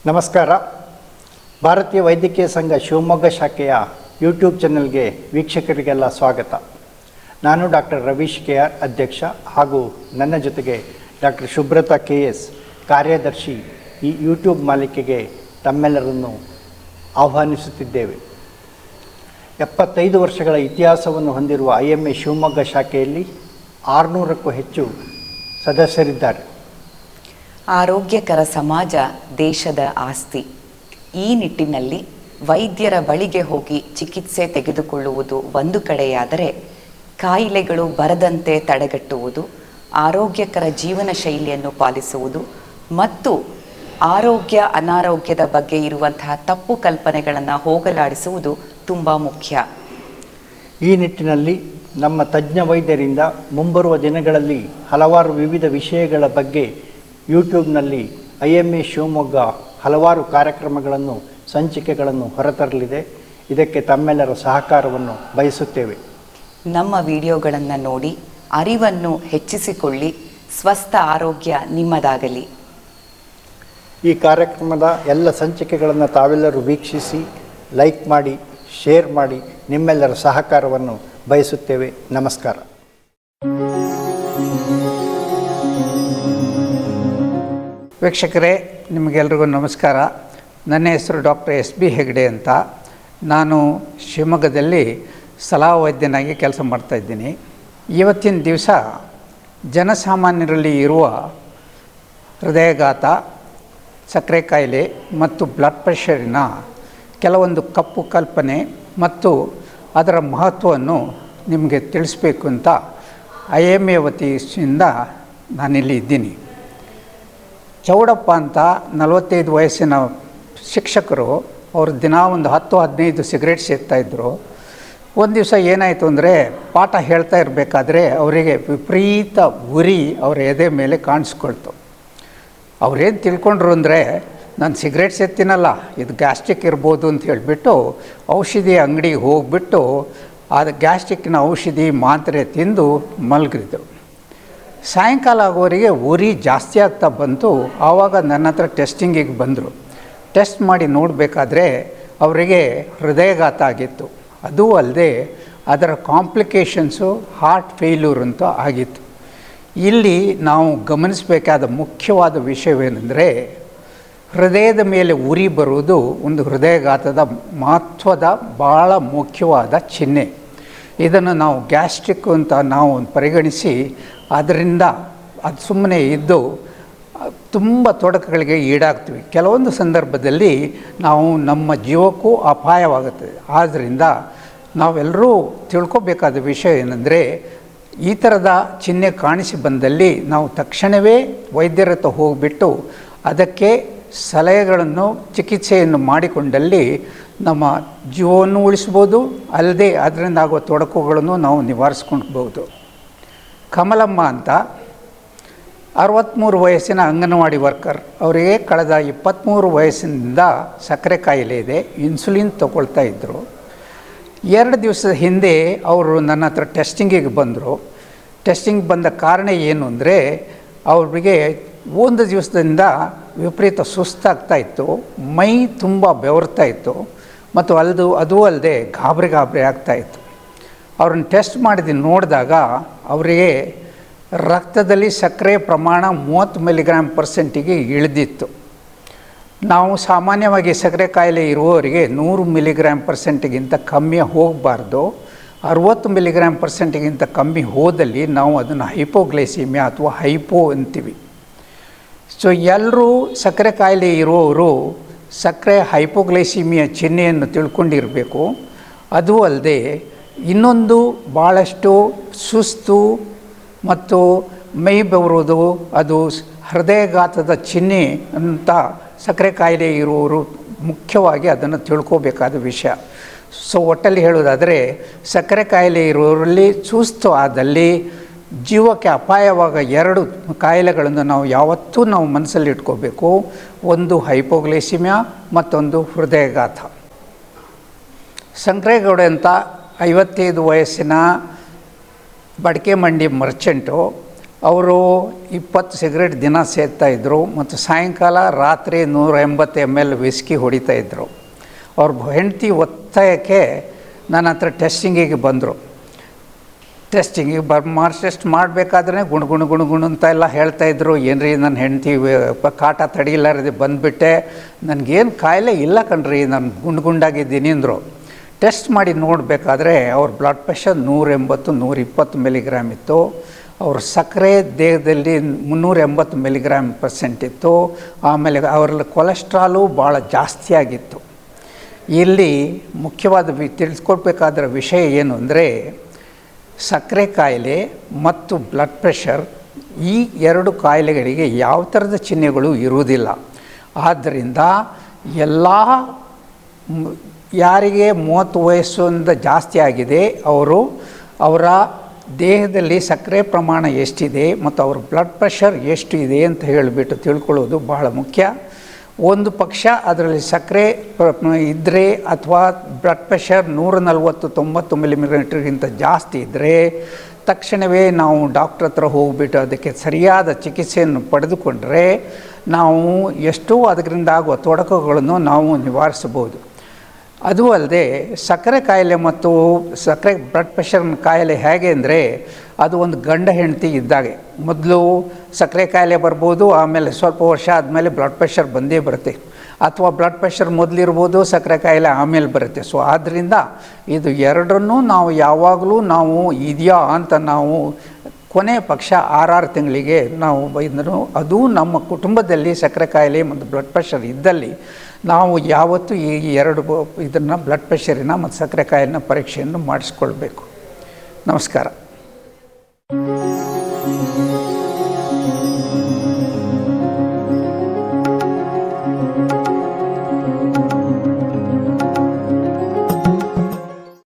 ನಮಸ್ಕಾರ. ಭಾರತೀಯ ವೈದ್ಯಕೀಯ ಸಂಘ ಶಿವಮೊಗ್ಗ ಶಾಖೆಯ ಯೂಟ್ಯೂಬ್ ಚಾನೆಲ್ಗೆ ವೀಕ್ಷಕರಿಗೆಲ್ಲ ಸ್ವಾಗತ. ನಾನು ಡಾಕ್ಟರ್ ರವೀಶ್ KR ಅಧ್ಯಕ್ಷ ಹಾಗೂ ನನ್ನ ಜೊತೆಗೆ ಡಾಕ್ಟರ್ ಶುಭ್ರತಾ KS ಕಾರ್ಯದರ್ಶಿ ಈ ಯೂಟ್ಯೂಬ್ ಮಾಲಿಕೆಗೆ ತಮ್ಮೆಲ್ಲರನ್ನು ಆಹ್ವಾನಿಸುತ್ತಿದ್ದೇವೆ. 75 ವರ್ಷಗಳ ಇತಿಹಾಸವನ್ನು ಹೊಂದಿರುವ IMA ಶಿವಮೊಗ್ಗ ಶಾಖೆಯಲ್ಲಿ 600ಕ್ಕೂ ಹೆಚ್ಚು ಸದಸ್ಯರಿದ್ದಾರೆ. ಆರೋಗ್ಯಕರ ಸಮಾಜ ದೇಶದ ಆಸ್ತಿ. ಈ ನಿಟ್ಟಿನಲ್ಲಿ ವೈದ್ಯರ ಬಳಿಗೆ ಹೋಗಿ ಚಿಕಿತ್ಸೆ ತೆಗೆದುಕೊಳ್ಳುವುದು ಒಂದು ಕಡೆಯಾದರೆ, ಕಾಯಿಲೆಗಳು ಬರದಂತೆ ತಡೆಗಟ್ಟುವುದು, ಆರೋಗ್ಯಕರ ಜೀವನ ಶೈಲಿಯನ್ನು ಪಾಲಿಸುವುದು ಮತ್ತು ಆರೋಗ್ಯ ಅನಾರೋಗ್ಯದ ಬಗ್ಗೆ ಇರುವಂತಹ ತಪ್ಪು ಕಲ್ಪನೆಗಳನ್ನು ಹೋಗಲಾಡಿಸುವುದು ತುಂಬ ಮುಖ್ಯ. ಈ ನಿಟ್ಟಿನಲ್ಲಿ ನಮ್ಮ ತಜ್ಞ ವೈದ್ಯರಿಂದ ಮುಂಬರುವ ದಿನಗಳಲ್ಲಿ ಹಲವಾರು ವಿವಿಧ ವಿಷಯಗಳ ಬಗ್ಗೆ ಯೂಟ್ಯೂಬ್ನಲ್ಲಿ IMA ಶಿವಮೊಗ್ಗ ಹಲವಾರು ಕಾರ್ಯಕ್ರಮಗಳನ್ನು ಸಂಚಿಕೆಗಳನ್ನು ಹೊರತರಲಿದೆ. ಇದಕ್ಕೆ ತಮ್ಮೆಲ್ಲರ ಸಹಕಾರವನ್ನು ಬಯಸುತ್ತೇವೆ. ನಮ್ಮ ವಿಡಿಯೋಗಳನ್ನು ನೋಡಿ ಅರಿವನ್ನು ಹೆಚ್ಚಿಸಿಕೊಳ್ಳಿ. ಸ್ವಸ್ಥ ಆರೋಗ್ಯ ನಿಮ್ಮದಾಗಲಿ. ಈ ಕಾರ್ಯಕ್ರಮದ ಎಲ್ಲ ಸಂಚಿಕೆಗಳನ್ನು ತಾವೆಲ್ಲರೂ ವೀಕ್ಷಿಸಿ, ಲೈಕ್ ಮಾಡಿ, ಶೇರ್ ಮಾಡಿ ನಿಮ್ಮೆಲ್ಲರ ಸಹಕಾರವನ್ನು ಬಯಸುತ್ತೇವೆ. ನಮಸ್ಕಾರ. ವೀಕ್ಷಕರೇ, ನಿಮಗೆಲ್ರಿಗೂ ನಮಸ್ಕಾರ. ನನ್ನ ಹೆಸರು ಡಾಕ್ಟರ್ SB ಹೆಗ್ಡೆ ಅಂತ. ನಾನು ಶಿವಮೊಗ್ಗದಲ್ಲಿ ಸಲಹಾ ವೈದ್ಯನಾಗಿ ಕೆಲಸ ಮಾಡ್ತಾಯಿದ್ದೀನಿ. ಇವತ್ತಿನ ದಿವಸ ಜನಸಾಮಾನ್ಯರಲ್ಲಿ ಇರುವ ಹೃದಯಾಘಾತ, ಸಕ್ಕರೆ ಕಾಯಿಲೆ ಮತ್ತು ಬ್ಲಡ್ ಪ್ರೆಷರಿನ ಕೆಲವೊಂದು ಕಪ್ಪು ಕಲ್ಪನೆ ಮತ್ತು ಅದರ ಮಹತ್ವವನ್ನು ನಿಮಗೆ ತಿಳಿಸ್ಬೇಕು ಅಂತ IMA ವತಿಯಿಂದ ನಾನಿಲ್ಲಿ ಇದ್ದೀನಿ. ಚೌಡಪ್ಪ ಅಂತ 45 ವಯಸ್ಸಿನ ಶಿಕ್ಷಕರು, ಅವರು ದಿನ ಒಂದು 10-15 ಸಿಗರೇಟ್ ಸೇರ್ತಾಯಿದ್ರು. ಒಂದು ದಿವಸ ಏನಾಯಿತು ಅಂದರೆ, ಪಾಠ ಹೇಳ್ತಾ ಇರಬೇಕಾದ್ರೆ ಅವರಿಗೆ ವಿಪರೀತ ಉರಿ ಅವರ ಎದೆ ಮೇಲೆ ಕಾಣಿಸ್ಕೊಳ್ತು. ಅವರೇನು ತಿಳ್ಕೊಂಡ್ರು ಅಂದರೆ, ನಾನು ಸಿಗರೇಟ್ ಸೇರ್ತೀನಲ್ಲ, ಇದು ಗ್ಯಾಸ್ಟ್ರಿಕ್ ಇರ್ಬೋದು ಅಂತ ಹೇಳಿಬಿಟ್ಟು ಔಷಧಿ ಅಂಗಡಿಗೆ ಹೋಗಿಬಿಟ್ಟು ಅದು ಗ್ಯಾಸ್ಟ್ರಿಕ್ಕಿನ ಔಷಧಿ ಮಾತ್ರೆ ತಿಂದು ಮಲಗಿದ್ರು. ಸಾಯಂಕಾಲ ಆಗೋವರೆಗೆ ಉರಿ ಜಾಸ್ತಿ ಆಗ್ತಾ ಬಂತು. ಆವಾಗ ನನ್ನ ಹತ್ರ ಟೆಸ್ಟಿಂಗಿಗೆ ಬಂದರು. ಟೆಸ್ಟ್ ಮಾಡಿ ನೋಡಬೇಕಾದ್ರೆ ಅವರಿಗೆ ಹೃದಯಾಘಾತ ಆಗಿತ್ತು. ಅದೂ ಅಲ್ಲದೆ ಅದರ ಕಾಂಪ್ಲಿಕೇಶನ್ಸು ಹಾರ್ಟ್ ಫೇಲ್ಯೂರ್ ಅಂತ ಆಗಿತ್ತು. ಇಲ್ಲಿ ನಾವು ಗಮನಿಸಬೇಕಾದ ಮುಖ್ಯವಾದ ವಿಷಯವೇನೆಂದರೆ, ಹೃದಯದ ಮೇಲೆ ಉರಿ ಬರುವುದು ಒಂದು ಹೃದಯಾಘಾತದ ಮಹತ್ವದ ಭಾಳ ಮುಖ್ಯವಾದ ಚಿಹ್ನೆ. ಇದನ್ನು ನಾವು ಗ್ಯಾಸ್ಟ್ರಿಕ್ ಅಂತ ನಾವು ಪರಿಗಣಿಸಿ ಅದರಿಂದ ಅದು ಸುಮ್ಮನೆ ಇದ್ದು ತುಂಬ ತೊಡಕುಗಳಿಗೆ ಈಡಾಗ್ತೀವಿ. ಕೆಲವೊಂದು ಸಂದರ್ಭದಲ್ಲಿ ನಾವು ನಮ್ಮ ಜೀವಕ್ಕೂ ಅಪಾಯವಾಗುತ್ತದೆ. ಆದ್ದರಿಂದ ನಾವೆಲ್ಲರೂ ತಿಳ್ಕೊಬೇಕಾದ ವಿಷಯ ಏನೆಂದರೆ, ಈ ಥರದ ಚಿಹ್ನೆ ಕಾಣಿಸಿ ಬಂದಲ್ಲಿ ನಾವು ತಕ್ಷಣವೇ ವೈದ್ಯರ ಹತ್ರ ಹೋಗಿಬಿಟ್ಟು ಅದಕ್ಕೆ ಸಲಹೆಗಳನ್ನು, ಚಿಕಿತ್ಸೆಯನ್ನು ಮಾಡಿಕೊಂಡಲ್ಲಿ ನಮ್ಮ ಜೀವವನ್ನು ಉಳಿಸ್ಬೋದು, ಅಲ್ಲದೆ ಅದರಿಂದ ಆಗುವ ತೊಡಕುಗಳನ್ನು ನಾವು ನಿವಾರಿಸ್ಕೊಳ್ಬೋದು. ಕಮಲಮ್ಮ ಅಂತ 63 ವಯಸ್ಸಿನ ಅಂಗನವಾಡಿ ವರ್ಕರ್. ಅವರಿಗೆ ಕಳೆದ 23 ವಯಸ್ಸಿನಿಂದ ಸಕ್ಕರೆ ಕಾಯಿಲೆ ಇದೆ. ಇನ್ಸುಲಿನ್ ತಗೊಳ್ತಾ ಇದ್ದರು. 2 ದಿವಸದ ಹಿಂದೆ ಅವರು ನನ್ನ ಹತ್ರ ಟೆಸ್ಟಿಂಗಿಗೆ ಬಂದರು. ಟೆಸ್ಟಿಂಗ್ ಬಂದ ಕಾರಣ ಏನು ಅಂದರೆ, ಅವರಿಗೆ ಒಂದು ದಿವಸದಿಂದ ವಿಪರೀತ ಸುಸ್ತಾಗ್ತಾಯಿತ್ತು, ಮೈ ತುಂಬ ಬೆವರ್ತಾ ಇತ್ತು ಮತ್ತು ಅದೂ ಅಲ್ಲದೆ ಗಾಬರಿ ಆಗ್ತಾಯಿತ್ತು. ಅವ್ರನ್ನ ಟೆಸ್ಟ್ ಮಾಡಿ ನೋಡಿದಾಗ ಅವರಿಗೆ ರಕ್ತದಲ್ಲಿ ಸಕ್ಕರೆ ಪ್ರಮಾಣ 30 mg/% ಇಳಿದಿತ್ತು. ನಾವು ಸಾಮಾನ್ಯವಾಗಿ ಸಕ್ಕರೆ ಕಾಯಿಲೆ ಇರುವವರಿಗೆ 100 mg/%ಗಿಂತ ಕಮ್ಮಿ ಹೋಗಬಾರ್ದು. 60 mg/%ಗಿಂತ ಕಮ್ಮಿ ಹೋದಲ್ಲಿ ನಾವು ಅದನ್ನು ಹೈಪೋಗ್ಲೈಸಿಮಿಯಾ ಅಥವಾ ಹೈಪೋ ಅಂತೀವಿ. ಸೊ ಎಲ್ಲರೂ ಸಕ್ಕರೆ ಕಾಯಿಲೆ ಇರುವವರು ಸಕ್ಕರೆ ಹೈಪೋಗ್ಲೈಸಿಮಿಯಾ ಚಿಹ್ನೆಯನ್ನು ತಿಳ್ಕೊಂಡಿರಬೇಕು. ಅದೂ ಅಲ್ಲದೆ ಇನ್ನೊಂದು ಭಾಳಷ್ಟು ಸುಸ್ತು ಮತ್ತು ಮೈ ಬೆವರುವುದು, ಅದು ಹೃದಯಾಘಾತದ ಚಿಹ್ನೆ ಅಂತ ಸಕ್ಕರೆ ಕಾಯಿಲೆ ಇರುವವರು ಮುಖ್ಯವಾಗಿ ಅದನ್ನು ತಿಳ್ಕೋಬೇಕಾದ ವಿಷಯ. ಸೊ ಒಟ್ಟಲ್ಲಿ ಹೇಳೋದಾದರೆ, ಸಕ್ಕರೆ ಕಾಯಿಲೆ ಇರೋರಲ್ಲಿ ಸುಸ್ತು ಆದಲ್ಲಿ ಜೀವಕ್ಕೆ ಅಪಾಯವಾಗ 2 ಕಾಯಿಲೆಗಳನ್ನು ನಾವು ಯಾವತ್ತೂ ನಾವು ಮನಸ್ಸಲ್ಲಿ ಇಟ್ಕೋಬೇಕು. ಒಂದು ಹೈಪೋಗ್ಲೈಸಿಮಿಯಾ, ಮತ್ತೊಂದು ಹೃದಯಾಘಾತ. ಸಂಕ್ರೇಗೌಡ ಅಂತ 55 ವಯಸ್ಸಿನ ಬಡಕೆ ಮಂಡಿ ಮರ್ಚೆಂಟು. ಅವರು 20 ಸಿಗರೇಟ್ ದಿನ ಸೇದ್ತಾಯಿದ್ರು ಮತ್ತು ಸಾಯಂಕಾಲ ರಾತ್ರಿ 180 ml ವಿಸ್ಕಿ ಹೊಡಿತಾಯಿದ್ರು. ಅವ್ರ ಹೆಂಡತಿ ಒತ್ತಾಯಕ್ಕೆ ನನ್ನ ಹತ್ರ ಟೆಸ್ಟಿಂಗಿಗೆ ಬಂದರು. ಟೆಸ್ಟಿಂಗಿಗೆ ಟೆಸ್ಟ್ ಮಾಡಬೇಕಾದ್ರೆ ಗುಣಗುಣ ಅಂತ ಎಲ್ಲ ಹೇಳ್ತಾಯಿದ್ರು. ಏನ್ರಿ ನನ್ನ ಹೆಂಡತಿ ಕಾಟ ತಡೀಲಾರದೆ ಬಂದುಬಿಟ್ಟೆ, ನನಗೇನು ಕಾಯಿಲೆ ಇಲ್ಲ ಕಣ್ರಿ, ನಾನು ಗುಂಡಾಗಿದ್ದೀನಿ ಅಂದರು. ಟೆಸ್ಟ್ ಮಾಡಿ ನೋಡಬೇಕಾದ್ರೆ ಅವ್ರ ಬ್ಲಡ್ ಪ್ರೆಷರ್ 180-120 ಮಿಲಿಗ್ರಾಮ್ ಇತ್ತು. ಅವ್ರ ಸಕ್ಕರೆ ದೇಹದಲ್ಲಿ 380 mg/% ಇತ್ತು. ಆಮೇಲೆ ಅವರಲ್ಲಿ ಕೊಲೆಸ್ಟ್ರಾಲು ಭಾಳ ಜಾಸ್ತಿ ಆಗಿತ್ತು. ಇಲ್ಲಿ ಮುಖ್ಯವಾದ ತಿಳಿಸ್ಕೊಡ್ಬೇಕಾದ ವಿಷಯ ಏನು ಅಂದರೆ, ಸಕ್ಕರೆ ಕಾಯಿಲೆ ಮತ್ತು ಬ್ಲಡ್ ಪ್ರೆಷರ್ ಈ ಎರಡು ಕಾಯಿಲೆಗಳಿಗೆ ಯಾವ ಥರದ ಚಿಹ್ನೆಗಳು ಇರುವುದಿಲ್ಲ. ಆದ್ದರಿಂದ ಎಲ್ಲ ಯಾರಿಗೆ 30 ವಯಸ್ಸಿಂದ ಜಾಸ್ತಿ ಆಗಿದೆ ಅವರ ದೇಹದಲ್ಲಿ ಸಕ್ಕರೆ ಪ್ರಮಾಣ ಎಷ್ಟಿದೆ ಮತ್ತು ಅವ್ರ ಬ್ಲಡ್ ಪ್ರೆಷರ್ ಎಷ್ಟು ಇದೆ ಅಂತ ಹೇಳಿಬಿಟ್ಟು ತಿಳ್ಕೊಳ್ಳೋದು ಬಹಳ ಮುಖ್ಯ. ಒಂದು ಪಕ್ಷ ಅದರಲ್ಲಿ ಸಕ್ಕರೆ ಇದ್ದರೆ ಅಥವಾ ಬ್ಲಡ್ ಪ್ರೆಷರ್ 140-90 ಮಿಲಿಮೀಟರ್ಗಿಂತ ಜಾಸ್ತಿ ಇದ್ದರೆ ತಕ್ಷಣವೇ ನಾವು ಡಾಕ್ಟ್ರ್ ಹತ್ರ ಹೋಗಿಬಿಟ್ಟು ಅದಕ್ಕೆ ಸರಿಯಾದ ಚಿಕಿತ್ಸೆಯನ್ನು ಪಡೆದುಕೊಂಡ್ರೆ ನಾವು ಎಷ್ಟೋ ಅದರಿಂದ ಆಗುವ ತೊಡಕುಗಳನ್ನು ನಾವು ನಿವಾರಿಸಬಹುದು. ಅದು ಅಲ್ಲದೆ ಸಕ್ಕರೆ ಕಾಯಿಲೆ ಮತ್ತು ಸಕ್ಕರೆ ಬ್ಲಡ್ ಪ್ರೆಷರ್ ಕಾಯಿಲೆ ಹೇಗೆ ಅಂದರೆ, ಅದು ಒಂದು ಗಂಡ ಹೆಂಡತಿ ಇದ್ದಾಗೆ. ಮೊದಲು ಸಕ್ಕರೆ ಕಾಯಿಲೆ ಬರ್ಬೋದು, ಆಮೇಲೆ ಸ್ವಲ್ಪ ವರ್ಷ ಆದಮೇಲೆ ಬ್ಲಡ್ ಪ್ರೆಷರ್ ಬಂದೇ ಬರುತ್ತೆ. ಅಥವಾ ಬ್ಲಡ್ ಪ್ರೆಷರ್ ಮೊದಲಿರ್ಬೋದು, ಸಕ್ಕರೆ ಕಾಯಿಲೆ ಆಮೇಲೆ ಬರುತ್ತೆ. ಸೊ ಆದ್ದರಿಂದ ಇದು ಎರಡನ್ನೂ ನಾವು ಯಾವಾಗಲೂ ನಾವು ಇದೆಯಾ ಅಂತ ನಾವು ಕೊನೆ ಪಕ್ಷ 6 ತಿಂಗಳಿಗೆ ನಾವು ಇದನ್ನು, ಅದು ನಮ್ಮ ಕುಟುಂಬದಲ್ಲಿ ಸಕ್ಕರೆ ಕಾಯಿಲೆ ಮತ್ತು ಬ್ಲಡ್ ಪ್ರೆಷರ್ ಇದ್ದಲ್ಲಿ ನಾವು ಯಾವತ್ತೂ ಈ ಇದನ್ನು ಬ್ಲಡ್ ಪ್ರೆಷರಿನ ಮತ್ತು ಸಕ್ಕರೆ ಕಾಯಿಲೆನ ಪರೀಕ್ಷೆಯನ್ನು ಮಾಡಿಸ್ಕೊಳ್ಬೇಕು. ನಮಸ್ಕಾರ.